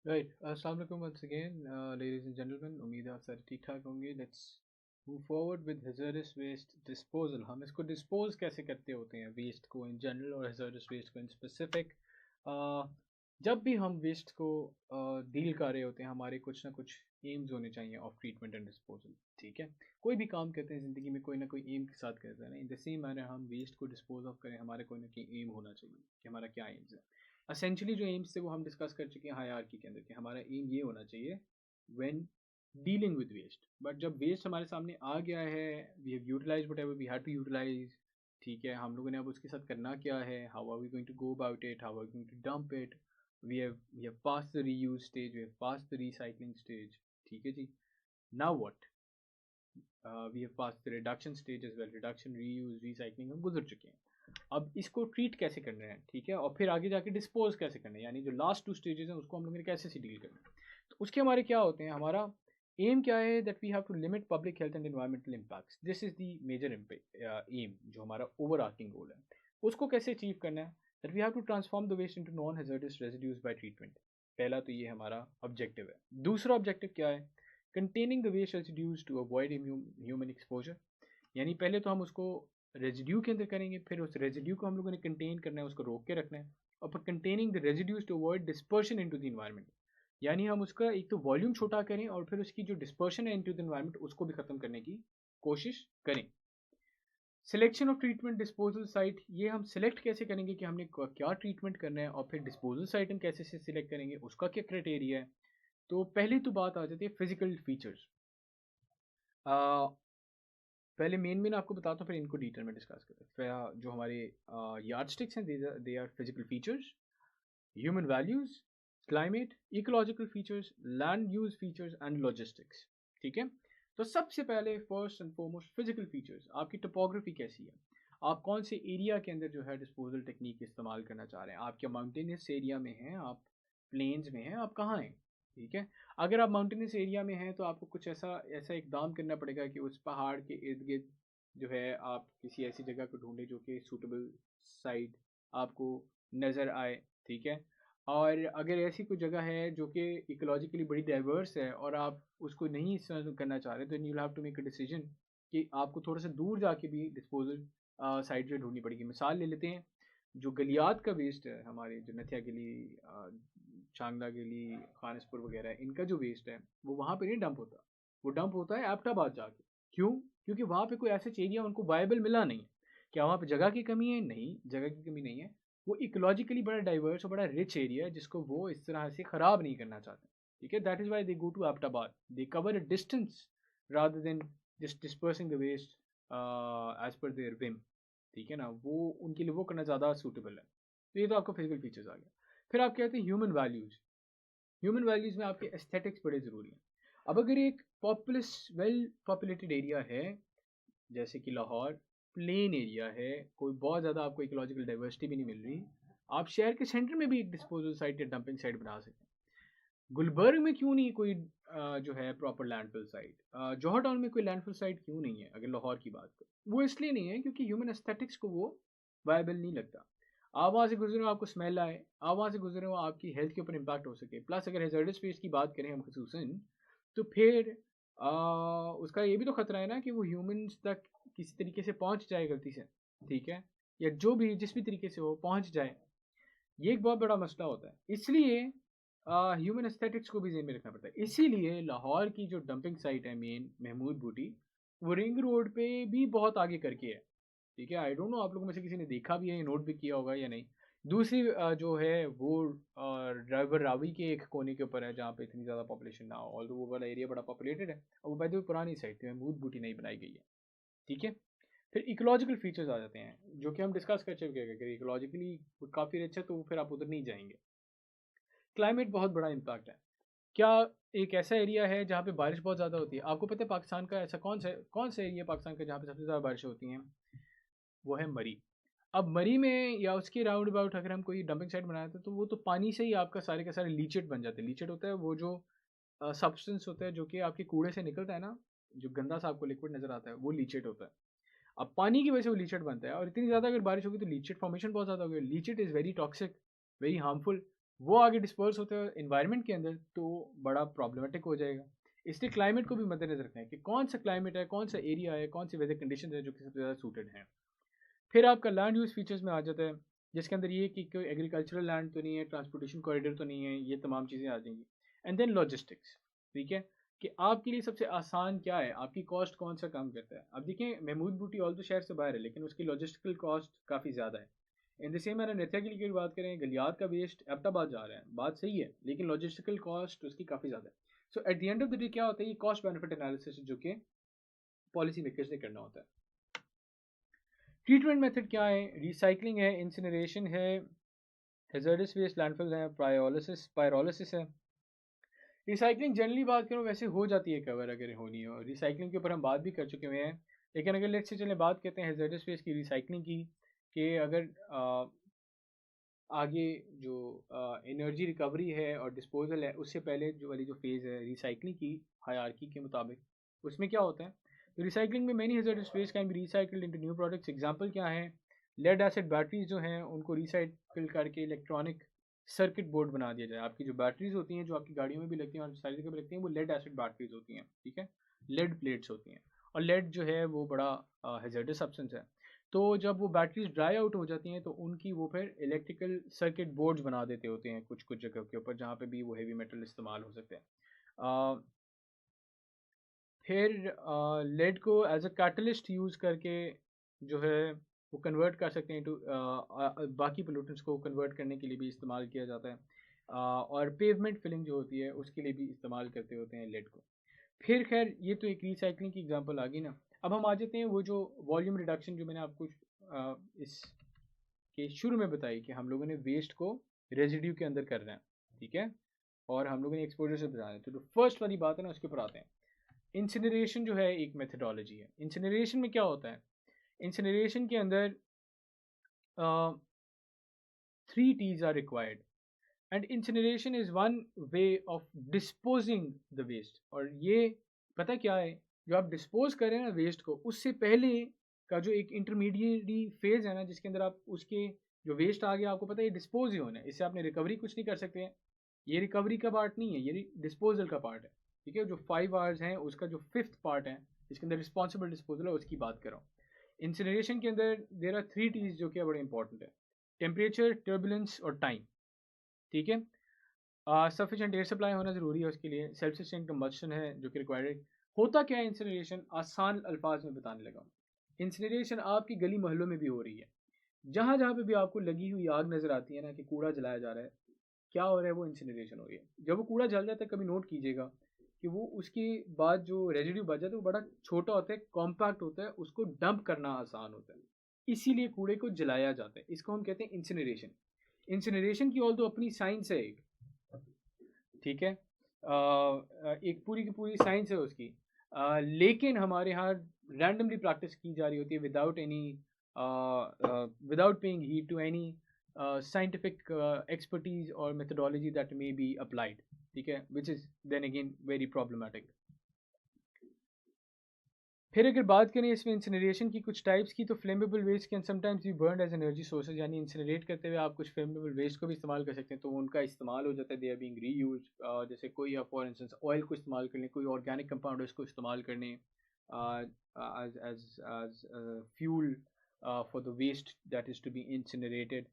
Right, अस्सलाम वालेकुम once again ladies and gentleman. उम्मीद है आप सारे ठीक ठाक होंगे। Let's move forward with hazardous waste disposal. हम इसको डिस्पोज कैसे करते होते हैं, वेस्ट को इन जनरल और हैज़ार्डस वेस्ट को इन स्पेसिफिक। जब भी हम वेस्ट को डील कर रहे होते हैं, हमारे कुछ ना कुछ एम्स होने चाहिए ऑफ ट्रीटमेंट एंड डिस्पोजल। ठीक है, कोई भी काम करते हैं ज़िंदगी में, कोई ना कोई एम के साथ करते हैं ना। इन द सेम मैनर हम वेस्ट को डिस्पोज ऑफ करें, हमारे कोई ना कोई एम होना चाहिए कि हमारा क्या एम्स है। असेंशली जो एम्स थे वो हम डिस्कस कर चुके हैं हायरार्की के अंदर कि हमारा एम ये होना चाहिए when dealing with waste. But जब वेस्ट हमारे सामने आ गया है, we have utilize whatever we had to utilize. ठीक है, हम लोगों ने अब उसके साथ करना क्या है, how are we going to go about it, how are we going to dump it. We have pass the reuse stage, we have pass the recycling stage. ठीक है जी, now what, we have pass the reduction stage as well. Reduction, reuse, recycling हम गुजर चुके हैं। अब इसको treat कैसे करना है, ठीक है, और फिर आगे जाके डिस्पोज कैसे करना है, यानी जो लास्ट टू स्टेजेस हैं उसको हम लोगों ने कैसे से डील करना है। तो उसके हमारे क्या होते हैं, हमारा एम क्या है, that we have to limit public health and environmental impacts. This is the major aim, जो हमारा ओवर आर्किंग गोल है। उसको कैसे अचीव करना है, that we have to transform the waste into non hazardous residues by treatment. पहला तो ये हमारा ऑब्जेक्टिव है। दूसरा ऑब्जेक्टिव क्या है, containing the waste residues to avoid human exposure. यानी पहले तो हम उसको रेजिड्यू के अंदर करेंगे, फिर उस रेजिड्यू को हम लोगों ने कंटेन करना है, उसको रोक के रखना है। और फिर containing the residues to avoid dispersion into the environment, यानी हम उसका एक तो वॉल्यूम छोटा करें और फिर उसकी जो डिस्पर्शन है इनटू द इन्वायरमेंट उसको भी खत्म करने की कोशिश करें। Selection of treatment disposal site, ये हम सिलेक्ट कैसे करेंगे कि हमने क्या ट्रीटमेंट करना है, और फिर डिस्पोजल साइट हम कैसे से सिलेक्ट करेंगे, उसका क्या क्राइटेरिया है। तो पहली तो बात आ जाती है फिजिकल फीचर्स। पहले मेन आपको बताता हूँ, फिर इनको डिटेल में डिस्कस करते हैं। जो हमारे यार्ड स्टिक्स हैं, they are physical features, human values, climate, ecological features, land use features and logistics. ठीक है, तो सबसे पहले first and foremost physical features, आपकी टोपोग्राफी कैसी है, आप कौन से एरिया के अंदर जो है डिस्पोजल टेक्निक इस्तेमाल करना चाह रहे हैं। आप क्या माउंटेनियस एरिया में हैं, आप प्लेन्स में हैं, आप कहाँ हैं। ठीक है, अगर आप माउंटेनियस एरिया में हैं तो आपको कुछ ऐसा ऐसा इकदाम करना पड़ेगा कि उस पहाड़ के इर्द गिर्द जो है आप किसी ऐसी जगह को ढूंढें जो कि सूटेबल साइट आपको नज़र आए। ठीक है, और अगर ऐसी कोई जगह है जो कि इकोलॉजिकली बड़ी डाइवर्स है और आप उसको नहीं इस्तेमाल करना चाह रहे, तो you have to make a decision कि आपको थोड़ा सा दूर जाके भी डिस्पोजल साइट जो ढूंढनी पड़ेगी। मिसाल ले लेते हैं, जो गलियात का वेस्ट है, हमारे जो नथिया गली, चांगला गली, खानसपुर वगैरह, इनका जो वेस्ट है वो वहाँ पे नहीं डंप होता, वो डंप होता है एबटाबाद जाके। क्यों? क्योंकि वहाँ पे कोई ऐसा एरिया उनको वायबल मिला नहीं है। क्या वहाँ पे जगह की कमी है? नहीं, जगह की कमी नहीं है। वो इकोलॉजिकली बड़ा डाइवर्स और बड़ा रिच एरिया है जिसको वो इस तरह से ख़राब नहीं करना चाहते। ठीक है, that is why they go to Abbottabad, they cover a distance rather than just dispersing the waste as per their whim. ठीक है ना, वो उनके लिए वो करना ज़्यादा सूटेबल है। तो ये तो आपका फिजिकल फीचर्स आ गया। फिर आप कहते हैं ह्यूमन वैल्यूज़। ह्यूमन वैल्यूज़ में आपके एस्थेटिक्स बड़े ज़रूरी हैं। अब अगर एक पॉपुलस वेल पॉपुलेटेड एरिया है, जैसे कि लाहौर, प्लेन एरिया है, कोई बहुत ज़्यादा आपको इकोलॉजिकल डाइवर्सिटी भी नहीं मिल रही, आप शहर के सेंटर में भी एक डिस्पोजल साइट या डंपिंग साइट बना सकते हैं। गुलबर्ग में क्यों नहीं कोई जो है प्रॉपर लैंडफिल साइट, जौहर टाउन में कोई लैंडफिल साइट क्यों नहीं है, अगर लाहौर की बात करें। वो इसलिए नहीं है क्योंकि ह्यूमन एस्थेटिक्स को वो वायबल नहीं लगता। आप वहाँ से गुजरे हो, आपको स्मेल आए, आप वहाँ से गुजरे हो, आपकी हेल्थ के ऊपर इम्पैक्ट हो सके। प्लस अगर हेजर्डस वेस्ट की बात करें हम खसूसन, तो फिर उसका ये भी तो खतरा है ना कि वो ह्यूमंस तक किसी तरीके से पहुँच जाए गलती से। ठीक है, या जो भी जिस भी तरीके से वो पहुँच जाए, ये एक बहुत बड़ा मसला होता है। इसलिए ह्यूमन एस्थेटिक्स को भी ज़हन में रखना पड़ता है। इसीलिए लाहौर की जो डंपिंग साइट है मेन, महमूद बूटी, वो रिंग रोड पे भी बहुत आगे करके है। ठीक है, आई डोंट नो आप लोगों में से किसी ने देखा भी है, नोट भी किया होगा या नहीं। दूसरी जो है वो ड्राइवर रावी के एक कोने के ऊपर है जहाँ पे इतनी ज़्यादा पॉपुलेशन ना हो, ऑल्दो वो वाला एरिया बड़ा पॉपुलेटेड है और वो बाय द वे पुरानी साइट थी, महमूद बूटी नहीं बनाई गई है। ठीक है, फिर इकोलॉजिकल फीचर्स आ जाते हैं जो कि हम डिस्कस कर चुके हैं कि इकोलॉजिकली काफ़ी अच्छा, तो फिर आप उधर नहीं जाएंगे। क्लाइमेट बहुत बड़ा इम्पैक्ट है। क्या एक ऐसा एरिया है जहाँ पे बारिश बहुत ज़्यादा होती है? आपको पता है पाकिस्तान का ऐसा कौन सा एरिया पाकिस्तान का जहाँ पे सबसे ज़्यादा बारिशें होती हैं? वो है मरी। अब मरी में या उसके राउंड अबाउट अगर हम कोई डंपिंग साइट बनाते हैं तो वो तो पानी से ही आपका सारे के सारे लीचेट बन जाते हैं। लीचेट होता है वो जो सब्सटेंस होता है जो कि आपके कूड़े से निकलता है ना, जो गंदा सा आपको लिक्विड नज़र आता है, वो लीचेट होता है। अब पानी की वजह से वो लीचेट बनता है और इतनी ज़्यादा अगर बारिश होगी तो लीचेट फॉर्मेशन बहुत ज़्यादा होगी। Leachate is very toxic, very harmful. वो आगे डिस्पर्स होते हैं इन्वायरमेंट के अंदर तो बड़ा प्रॉब्लमेटिक हो जाएगा। इसलिए क्लाइमेट को भी मद्देनजर रखना है कि कौन सा क्लाइमेट है, कौन सा एरिया है, कौन सी वेदर कंडीशन है जो कि सबसे ज़्यादा सूटेड है। फिर आपका लैंड यूज़ फीचर्स में आ जाता है, जिसके अंदर ये कि कोई एग्रीकल्चरल लैंड तो नहीं है, ट्रांसपोर्टेशन कॉरिडोर तो नहीं है, ये तमाम चीज़ें आ जाएंगी। एंड देन लॉजिस्टिक्स, ठीक है, कि आपके लिए सबसे आसान क्या है, आपकी कॉस्ट कौन सा काम करता है। अब देखें, महमूद बूटी ऑल तो शहर से बाहर है, लेकिन उसकी लॉजिस्टिकल कॉस्ट काफ़ी ज़्यादा है। इन द सेम मैंने नित्या के लिए बात करें, गलियात का वेस्ट एबटाबाद जा रहा है, बात सही है, लेकिन लॉजिस्टिकल कॉस्ट उसकी काफ़ी ज़्यादा है। So at the end of the day क्या होता है, ये कॉस्ट बेनिफिट एनालिसिस जो कि पॉलिसी मेकर्स ने करना होता है। ट्रीटमेंट मेथड क्या है, रिसाइकलिंग है, इंसिनरेशन है, हैजर्डस वेस्ट लैंडफिल है, पायरोलिसिस है। रिसाइकलिंग जनरली बात करूँ वैसे हो जाती है कवर अगर होनी हो, रिसाइकलिंग के ऊपर हम बात भी कर चुके हुए हैं। लेकिन अगर लेट्स से चलें बात करते हैं हैजर्डस वेस्ट की रिसाइकलिंग की, कि अगर आगे जो एनर्जी रिकवरी है और डिस्पोजल है, उससे पहले जो वाली जो फेज़ है रिसाइकलिंग की हायरार्की के मुताबिक, उसमें क्या होता है, तो रिसाइकलिंग में many hazardous waste can be recycled into new products. Example क्या है, लेड एसिड बैटरीज जो हैं उनको रिसाइकिल करके इलेक्ट्रॉनिक सर्किट बोर्ड बना दिया जाए। आपकी जो बैटरीज होती हैं जो आपकी गाड़ियों में भी लगती हैं और सारी जगह भी लगती हैं, वो लेड एसिड बैटरीज होती हैं, ठीक है, लेड प्लेट्स होती हैं। और लेड जो है वो बड़ा हैजर्डस सब्सटेंस है। तो जब वो बैटरीज ड्राई आउट हो जाती हैं तो उनकी वो फिर इलेक्ट्रिकल सर्किट बोर्ड्स बना देते होते हैं कुछ कुछ जगह के ऊपर, जहाँ पे भी वो हेवी मेटल इस्तेमाल हो सकते हैं। फिर लेड को एज अ कैटलिस्ट यूज़ करके जो है वो कन्वर्ट कर सकते हैं टू बाकी पोल्यूटेंट्स को कन्वर्ट करने के लिए भी इस्तेमाल किया जाता है। और पेवमेंट फिलिंग जो होती है उसके लिए भी इस्तेमाल करते होते हैं लेड को। फिर खैर ये तो एक रिसाइकलिंग की एग्जांपल आ गई ना। अब हम आ जाते हैं वो जो वॉल्यूम रिडक्शन जो मैंने आपको इस के शुरू में बताई, कि हम लोगों ने वेस्ट को रेजिड्यू के अंदर करना है, ठीक है, और हम लोगों ने एक्सपोजर से बचाना है। तो जो फर्स्ट वाली बात है ना उसके ऊपर आते हैं। इंसिनरेशन जो है एक मेथडोलॉजी है। इंसिनरेशन में क्या होता है, इंसिनरेशन के अंदर 3 T's are required and incineration is one way of disposing the waste. और ये पता क्या है, जो आप डिस्पोज करें ना वेस्ट को, उससे पहले का जो एक इंटरमीडिएटरी फेज है ना, जिसके अंदर आप उसके जो वेस्ट आ गया आपको पता है ये डिस्पोज ही होना है, इससे आपने रिकवरी कुछ नहीं कर सकते हैं। ये रिकवरी का पार्ट नहीं है, ये डिस्पोजल का पार्ट है, ठीक है। जो 5 आवर्स हैं उसका जो 5th पार्ट है जिसके अंदर रिस्पॉन्सिबल डिस्पोजल है उसकी बात कर रहा हूँ। इंसिनरेशन के अंदर देर आर 3 T's जो कि बड़े इंपॉर्टेंट है, टेम्परेचर, टर्बुलेंस और टाइम, ठीक है। सफिशेंट एयर सप्लाई होना ज़रूरी है उसके लिए, सेल्फ सस्टेन कंबशन है जो कि रिक्वायर्ड है। होता क्या है इंसिनरेशन, आसान अल्फाज में बताने लगा हूँ। इंसिनरेशन आपकी गली मोहल्लों में भी हो रही है, जहाँ जहाँ पे भी आपको लगी हुई आग नज़र आती है ना, कि कूड़ा जलाया जा रहा है, क्या हो रहा है, वो इंसिनरेशन हो रही है। जब वो कूड़ा जल जाता है, कभी नोट कीजिएगा कि वो उसके बाद जो रेजिड्यू बच जाता है वो बड़ा छोटा होता है, कॉम्पैक्ट होता है, उसको डंप करना आसान होता है, इसीलिए कूड़े को जलाया जाता है। इसको हम कहते हैं इंसिनरेशन। इंसिनरेशन की ऑल तो अपनी साइंस है एक, ठीक है, एक पूरी की पूरी साइंस है उसकी। लेकिन हमारे यहाँ रैंडमली प्रैक्टिस की जा रही होती है without paying heed to any scientific expertise और methodology that may be applied, ठीक है, which is then again very problematic. फिर अगर बात करें इसमें इंसिनरेशन की कुछ टाइप्स की, तो flammable waste can sometimes be burn as energy sources, यानी इंसिनरेट करते हुए आप कुछ फ्लेमेबल वेस्ट को भी इस्तेमाल कर सकते हैं, तो उनका इस्तेमाल हो जाता है, दे आर बीइंग रीयूज। जैसे कोई आप फॉर इंस्टेंस ऑयल को इस्तेमाल कर लें, कोई ऑर्गेनिक कंपाउंड उसको इस्तेमाल कर लें as fuel for the waste that is to be incinerated.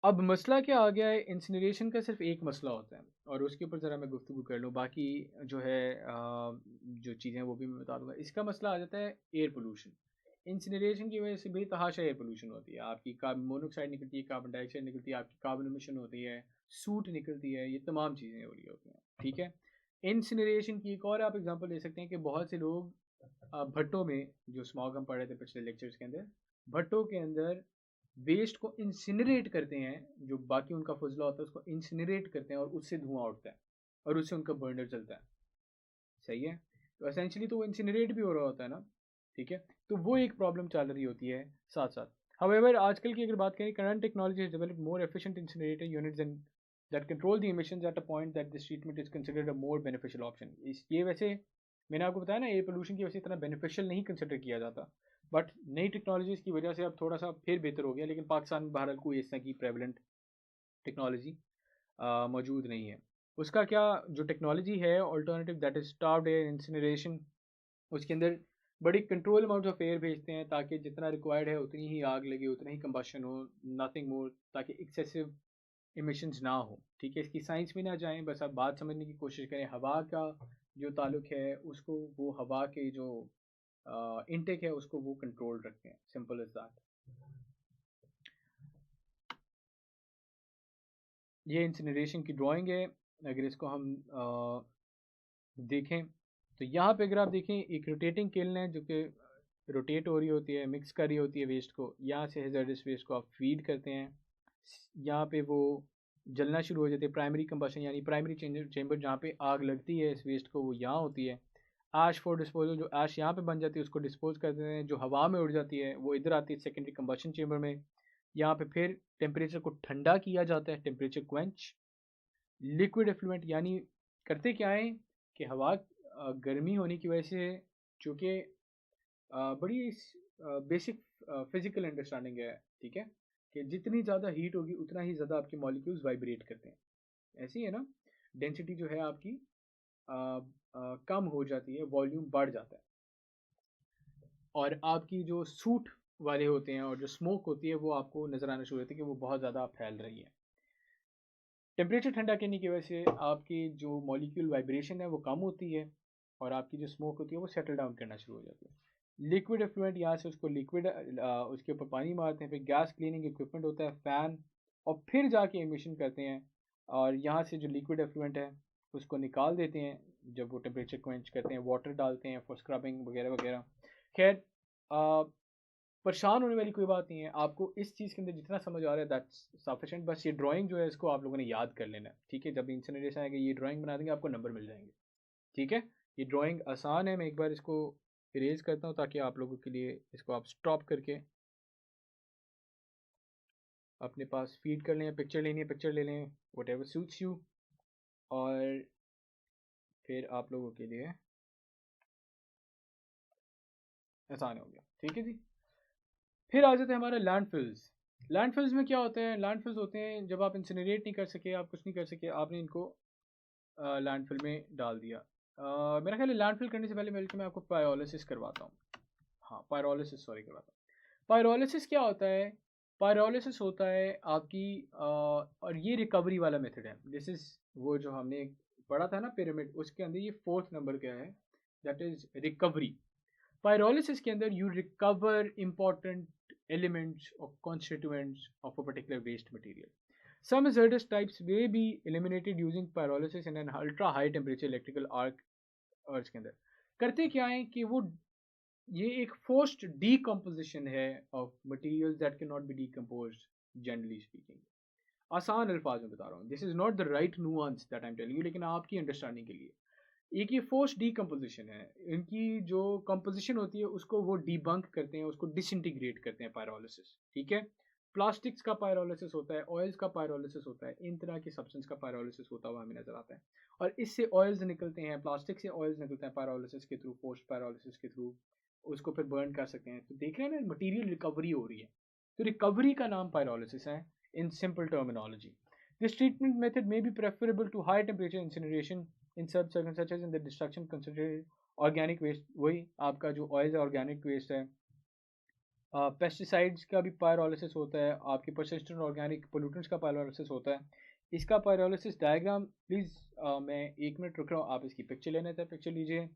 अब मसला क्या आ गया है, इंसिनरेशन का सिर्फ एक मसला होता है और उसके ऊपर ज़रा मैं गुफ्तगू कर लूँ, बाकी जो है जो चीज़ें वो भी मैं बता दूँगा। इसका मसला आ जाता है एयर पोल्यूशन। इंसिनरेशन की वजह से बेतहाशा एयर पोल्यूशन होती है, आपकी कार्बन मोनोऑक्साइड निकलती है, कार्बन डाइऑक्साइड निकलती है, आपकी कार्बन एमिशन होती है, सूट निकलती है, ये तमाम चीज़ें हो रही होती हैं, ठीक है। इंसिनरेशन की एक और आप एग्जांपल ले सकते हैं कि बहुत से लोग भट्टों में, जो स्मॉग हम पढ़ रहे थे पिछले लेक्चर्स के अंदर, भट्टों के अंदर वेस्ट को इंसिनरेट करते हैं, जो बाकी उनका फजला होता है उसको इंसिनरेट करते हैं और उससे धुआं उठता है और उससे उनका बर्नर चलता है, सही है। तो एसेंशली तो वो इंसिनरेट भी हो रहा होता है ना, ठीक है। तो वो एक प्रॉब्लम चल रही होती है साथ साथ। हाउएवर आजकल की अगर बात करें, current technology has developed more efficient incinerator units and that control the emissions at a point that this treatment is considered a more beneficial option. इस ये वैसे मैंने आपको बताया ना, एयर पोल्यूशन की वजह से इतना बेनिफिशियल नहीं कंसिडर किया जाता, बट नई टेक्नोलॉजीज़ की वजह से अब थोड़ा सा फिर बेहतर हो गया, लेकिन पाकिस्तान में बहरहाल कोई इस तरह की प्रेवलेंट टेक्नोलॉजी मौजूद नहीं है। उसका क्या जो टेक्नोलॉजी है alternative, that is starved air incineration, उसके अंदर बड़ी कंट्रोल अमाउंट ऑफ एयर भेजते हैं ताकि जितना रिक्वायर्ड है उतनी ही आग लगे, उतना ही कंबशन हो, नथिंग मोर, ताकि एक्सेसिव इमिशंस ना हो। ठीक है, इसकी साइंस में ना जाएं, बस आप बात समझने की कोशिश करें। हवा का जो ताल्लुक है उसको, वो हवा के जो इनटेक है उसको वो कंट्रोल रखते हैं, सिंपल इज दैट। ये इंसिनरेशन की ड्राइंग है। अगर इसको हम देखें तो यहाँ पे अगर आप देखें एक रोटेटिंग किल्न है जो कि रोटेट हो रही होती है, मिक्स कर रही होती है वेस्ट को। यहाँ से हैज़ार्डस वेस्ट को आप फीड करते हैं, यहाँ पे वो जलना शुरू हो जाती है। प्राइमरी कंबशन यानी प्राइमरी चेंबर जहाँ पे आग लगती है इस वेस्ट को, वो यहाँ होती है। ऐश फॉर डिस्पोजल, जो ऐश यहाँ पे बन जाती है उसको डिस्पोज कर देते हैं। जो हवा में उड़ जाती है वो इधर आती है सेकेंडरी कंबशन चेंबर में। यहाँ पे फिर टेम्परेचर को ठंडा किया जाता है, टेम्परेचर क्वेंच। लिक्विड एफ्लुएंट यानी करते क्या है कि हवा गर्मी होने की वजह से, चूँकि बड़ी बेसिक फिजिकल अंडरस्टैंडिंग है, ठीक है, कि जितनी ज़्यादा हीट होगी उतना ही ज़्यादा आपके मॉलिक्यूल्स वाइब्रेट करते हैं। ऐसे ही है ना, डेंसिटी जो है आपकी कम हो जाती है, वॉल्यूम बढ़ जाता है, और आपकी जो सूट वाले होते हैं और जो स्मोक होती है वो आपको नज़र आना शुरू होती है कि वो बहुत ज़्यादा फैल रही है। टेम्परेचर ठंडा करने की वजह से आपकी जो मॉलिक्यूल वाइब्रेशन है वो कम होती है, और आपकी जो स्मोक होती है वो सेटल डाउन करना शुरू हो जाती है। लिक्विड एफ्लुएंट, यहाँ से उसको लिक्विड उसके ऊपर पानी मारते हैं, फिर गैस क्लीनिंग इक्विपमेंट होता है, फ़ैन, और फिर जाके एमिशन करते हैं, और यहाँ से जो लिक्विड एफ्लुएंट है उसको निकाल देते हैं जब वो टेम्परेचर क्वेंच करते हैं, वाटर डालते हैं फॉर स्क्रबिंग वगैरह वगैरह। खैर, परेशान होने वाली कोई बात नहीं है, आपको इस चीज़ के अंदर जितना समझ आ रहा है दैट्स सफिशेंट। बस ये ड्राइंग जो है इसको आप लोगों ने याद कर लेना है, ठीक है। जब इंसिनरेशन आएगा ये ड्राइंग बना देंगे, आपको नंबर मिल जाएंगे, ठीक है। ये ड्राइंग आसान है, मैं एक बार इसको इरेज करता हूँ ताकि आप लोगों के लिए इसको आप स्टॉप करके अपने पास फीड कर लें। पिक्चर लेनी है पिक्चर ले लें, वट एवर सूट्स यू, और फिर आप लोगों के लिए आसान हो गया, ठीक है जी। फिर आ जाते हैं हमारे लैंडफिल्स। लैंडफिल्स में क्या होते हैं? लैंडफिल्स होते हैं जब आप इंसिनरेट नहीं कर सके, आप कुछ नहीं कर सके, आपने इनको लैंडफिल में डाल दिया। मेरा ख्याल है लैंडफिल करने से पहले मिलकर मैं आपको पायरोलिसिस करवाता हूँ। हाँ, पायरोलिसिस, सॉरी, करवाता हूँ। पायरोलिसिस क्या होता है? पायरोलिसिस होता है आपकी और ये रिकवरी वाला मेथड है। दिस इज़ वो जो हमने पढ़ा था ना पिरामिड, उसके अंदर ये फोर्थ नंबर क्या है, दैट इज़ रिकवरी। Pyrolysis के अंदर you recover important elements or constituents of a particular waste material. Some hazardous types may be eliminated using pyrolysis in an ultra high temperature electrical arc अर्थ के अंदर। करते क्या है कि वो ये एक forced decomposition है of materials that cannot be decomposed, generally speaking। आसान अल्फाज में बता रहा हूँ, this is not the right nuance that I am telling you, लेकिन आपकी अंडरस्टैंडिंग के लिए एक ये फोर्स डीकम्पोजिशन है। इनकी जो कंपोजिशन होती है उसको वो डीबंक करते हैं, उसको डिसइंटीग्रेट करते हैं, पायरोलिसिस, ठीक है। प्लास्टिक्स का पायरोलिसिस होता है, ऑयल्स का पायरोलिसिस होता है, इन तरह के सब्सटेंस का पायरोलिसिस होता हुआ हमें नजर आता है। और इससे ऑयल्स निकलते हैं, प्लास्टिक से ऑयल्स निकलते हैं पायरोलिसिस के थ्रू, पोस्ट पायरोलिसिस के थ्रू उसको फिर बर्न कर सकते हैं। तो देख रहे हैं ना, मटीरियल रिकवरी हो रही है। तो रिकवरी का नाम पायरोलिसिस है in simple terminology. This treatment method may be preferable to high temperature incineration in such circumstances such as in the destruction concentrated organic waste। वही आपका जो ऑयल ऑर्गेनिक वेस्ट है, पेस्टिसाइड्स का भी पायरोलिसिस होता है, आपके परसिस्टेंट ऑर्गेनिक पोल्यूटेंट्स का पायरोलिसिस होता है। इसका पायरोलिसिस डायग्राम प्लीज़ मैं 1 मिनट रुक रहा हूँ, आप इसकी पिक्चर लेना था पिक्चर लीजिए।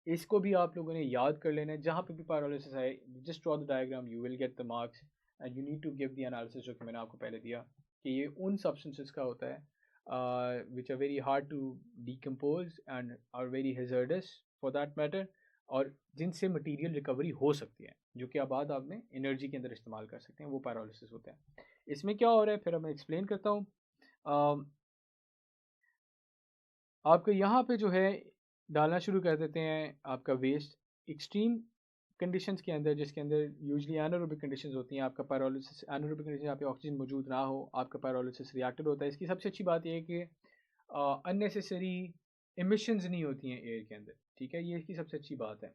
इसको भी आप लोगों ने याद कर लेना है, जहाँ पे भी पायरोलिसिस है just draw the diagram, you will get the marks and you need to give the analysis, जो कि मैंने आपको पहले दिया कि ये उन सब्सटेंसेस का होता है which are very hard to decompose and are very hazardous for that matter, और जिनसे मटेरियल रिकवरी हो सकती है, जो कि अब आपने एनर्जी के अंदर इस्तेमाल कर सकते हैं, वो पायरोलिसिस होता है। इसमें क्या हो रहा है फिर मैं एक्सप्लेन करता हूँ। आपको यहाँ पे जो है डालना शुरू कर देते हैं आपका वेस्ट एक्सट्रीम कंडीशंस के अंदर, जिसके अंदर यूजली एनारोबिक कंडीशंस होती हैं। आपका पायरोलिसिस एनारोबिक कंडीशन, यहाँ पे ऑक्सीजन मौजूद ना हो, आपका पायरोलिसिस रिएक्टर होता है। इसकी सबसे अच्छी बात यह है कि अननेसेसरी इमिशंस नहीं होती हैं एयर के अंदर, ठीक है, ये इसकी सबसे अच्छी बात है।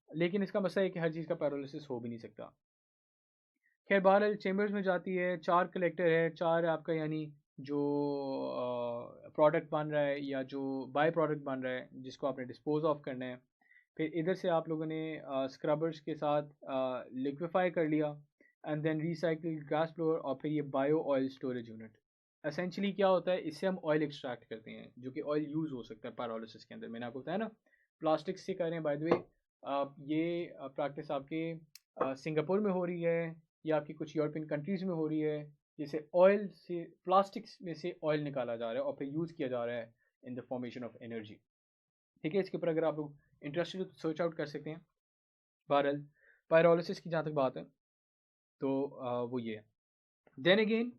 लेकिन इसका मसला है कि हर चीज़ का पायरोलिसिस हो भी नहीं सकता। खैर बहरहाल चेम्बर्स में जाती है, 4 कलेक्टर है, 4 आपका यानी जो प्रोडक्ट बन रहा है या जो बाय प्रोडक्ट बन रहा है जिसको आपने डिस्पोज ऑफ करना है। फिर इधर से आप लोगों ने स्क्रबर्स के साथ लिक्विफाई कर लिया and then recycle gas blower और फिर ये bio oil storage unit. Essentially क्या होता है, इससे हम ऑयल एक्सट्रैक्ट करते हैं जो कि ऑयल यूज़ हो सकता है पायरोलिसिस के अंदर। मैंने आपको बताया ना, प्लास्टिक से कर रहे हैं। बाय द वे ये प्रैक्टिस आपके सिंगापुर में हो रही है या आपकी कुछ यूरोपियन कंट्रीज़ में हो रही है, जिसे ऑयल से प्लास्टिक्स में से ऑयल निकाला जा रहा है और फिर यूज़ किया जा रहा है in the formation of energy. ठीक है, इसके ऊपर अगर आप लोग इंटरेस्टेड हो तो सर्च आउट कर सकते हैं। बहरहाल पायरोलिसिस की जहाँ तक बात है तो वो ये है। देन अगेन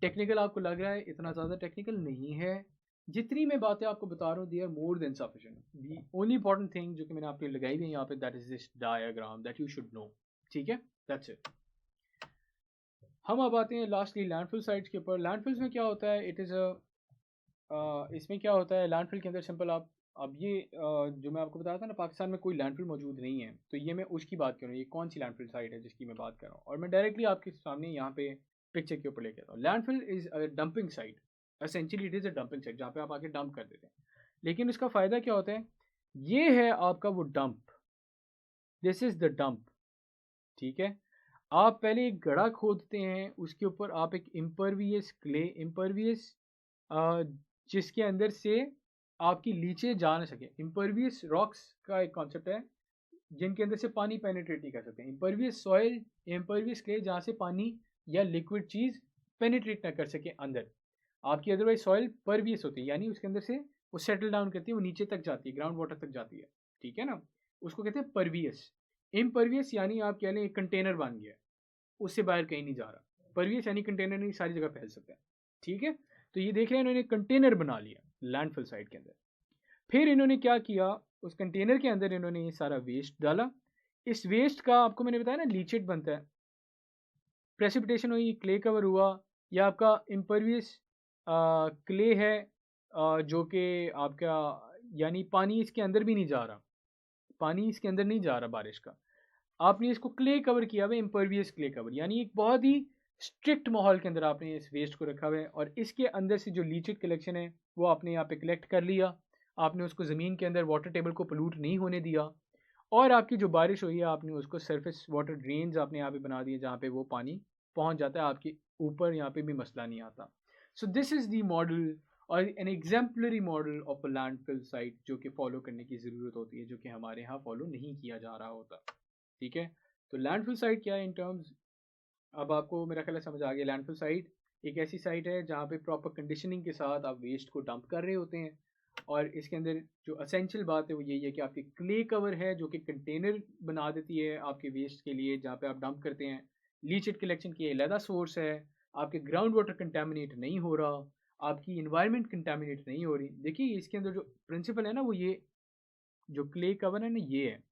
टेक्निकल आपको लग रहा है, इतना ज़्यादा टेक्निकल नहीं है। जितनी मैं बातें आपको बता रहा हूँ they are more than sufficient. The only important thing जो कि मैंने आपके लिए लगाई हुई है यहाँ पे, that is this diagram that you should know. ठीक है, दैट्स इट। हम अब आते हैं लास्टली लैंडफिल साइट्स के ऊपर। लैंडफिल्स में क्या होता है, इट इज़ इसमें क्या होता है लैंडफिल के अंदर, सिंपल आप अब ये जो मैं आपको बताया था ना, पाकिस्तान में कोई लैंडफिल मौजूद नहीं है, तो ये मैं उसकी बात कर रहा हूँ। ये कौन सी लैंडफिल साइट है जिसकी मैं बात कर रहा हूँ, और मैं डायरेक्टली आपके सामने यहाँ पे पिक्चर के ऊपर लेके आता हूँ। Landfill is a dumping site, essentially it is a dumping site जहाँ पे आप आके डंप कर देते हैं। लेकिन इसका फ़ायदा क्या होता है, ये है आपका वो dump, this is the dump. ठीक है, आप पहले एक गड्ढा खोदते हैं, उसके ऊपर आप एक इम्परवियस क्ले, इम्परवियस जिसके अंदर से आपकी लीचें जा ना सके। इम्परवियस रॉक्स का एक कॉन्सेप्ट है जिनके अंदर से पानी पेनिट्रेट नहीं कर सकते। इम्परवियस सॉइल, इम्परवियस क्ले जहाँ से पानी या लिक्विड चीज़ पेनिट्रेट ना कर सके अंदर। आपकी अदरवाइज सॉइल परवियस होती है, यानी उसके अंदर से वो सेटल डाउन करती है, वो नीचे तक जाती है, ग्राउंड वाटर तक जाती है। ठीक है ना, उसको कहते हैं परवियस। इम्परवियस यानी आप कह लें एक कंटेनर बन गया, उससे बाहर कहीं नहीं जा रहा। परवियस यानी कंटेनर नहीं सारी जगह फैल सकता है। ठीक है, तो ये देख रहे हैं इन्होंने कंटेनर बना लिया लैंडफिल साइट के अंदर। फिर इन्होंने क्या किया, उस कंटेनर के अंदर इन्होंने ये सारा वेस्ट डाला। इस वेस्ट का आपको मैंने बताया ना लीचेट बनता है, प्रेसिपिटेशन हुई, क्ले कवर हुआ, या आपका इम्परवियस क्ले है जो कि आपका यानी पानी इसके अंदर भी नहीं जा रहा, पानी इसके अंदर नहीं जा रहा बारिश का। आपने इसको क्ले कवर किया हुआ, इम्परवियस क्ले कवर, यानी एक बहुत ही स्ट्रिक्ट माहौल के अंदर आपने इस वेस्ट को रखा हुआ है। और इसके अंदर से जो लीचेड कलेक्शन है वो आपने यहाँ पे कलेक्ट कर लिया। आपने उसको ज़मीन के अंदर वाटर टेबल को पोल्यूट नहीं होने दिया, और आपकी जो बारिश हुई है आपने उसको सरफेस वाटर ड्रेन्स आपने यहाँ पे बना दिए जहाँ पे वो पानी पहुँच जाता है आपके ऊपर, यहाँ पे भी मसला नहीं आता। So this is the model और an exemplary model of a landfill site जो कि फॉलो करने की ज़रूरत होती है, जो कि हमारे यहाँ फॉलो नहीं किया जा रहा होता। ठीक है, तो लैंडफिल साइट क्या है इन टर्म्स, अब आपको मेरा ख्याल है समझ आ गया। लैंडफिल साइट एक ऐसी साइट है जहाँ पे प्रॉपर कंडीशनिंग के साथ आप वेस्ट को डंप कर रहे होते हैं, और इसके अंदर जो असेंशियल बात है वो यही है कि आपकी क्ले कवर है जो कि कंटेनर बना देती है आपके वेस्ट के लिए जहाँ पे आप डंप करते हैं। लीचेड कलेक्शन की अलहदा सोर्स है, आपके ग्राउंड वाटर कंटेमिनेट नहीं हो रहा, आपकी इन्वायरमेंट कंटेमिनेट नहीं हो रही। देखिए इसके अंदर जो प्रिंसिपल है ना वो ये, जो क्ले कवर है ना ये है,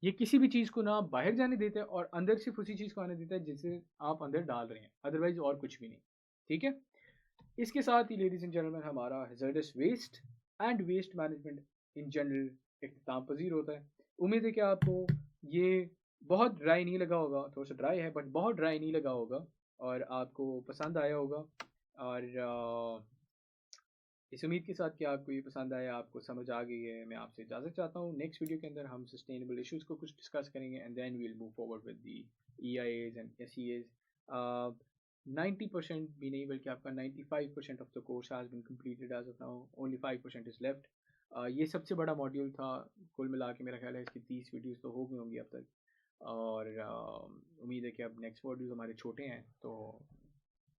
ये किसी भी चीज़ को ना बाहर जाने देता है और अंदर सिर्फ उसी चीज़ को आने देता है जिसे आप अंदर डाल रहे हैं, अदरवाइज और कुछ भी नहीं। ठीक है, इसके साथ ही लेडीज एंड जेंटलमैन हमारा hazardous waste and waste management in general इख्तिताम पजीर होता है। उम्मीद है कि आपको ये बहुत ड्राई नहीं लगा होगा, थोड़ा सा ड्राई है बट बहुत ड्राई नहीं लगा होगा, और आपको पसंद आया होगा। और इस उम्मीद के साथ कि आपको ये पसंद आया, आपको समझ आ गई है, मैं आपसे इजाज़त चाहता हूँ। नेक्स्ट वीडियो के अंदर हम सस्टेनेबल इश्यूज़ को कुछ डिस्कस करेंगे and then we'll move forward with the EIAs and SEAs। 90% भी नहीं बल्कि आपका 95% of the course has been completed as of now, only 5% is left. ये सबसे बड़ा मॉड्यूल था, कुल मिला के मेरा ख्याल है इसकी 30 वीडियोज़ तो हो गई होंगी अब तक, और उम्मीद है कि अब नेक्स्ट मॉड्यूल हमारे छोटे हैं तो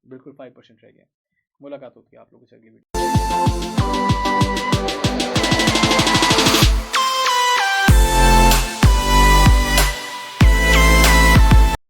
बिल्कुल 5% रह गए। मुलाकात होती है आप लोगों से अगली वीडियो।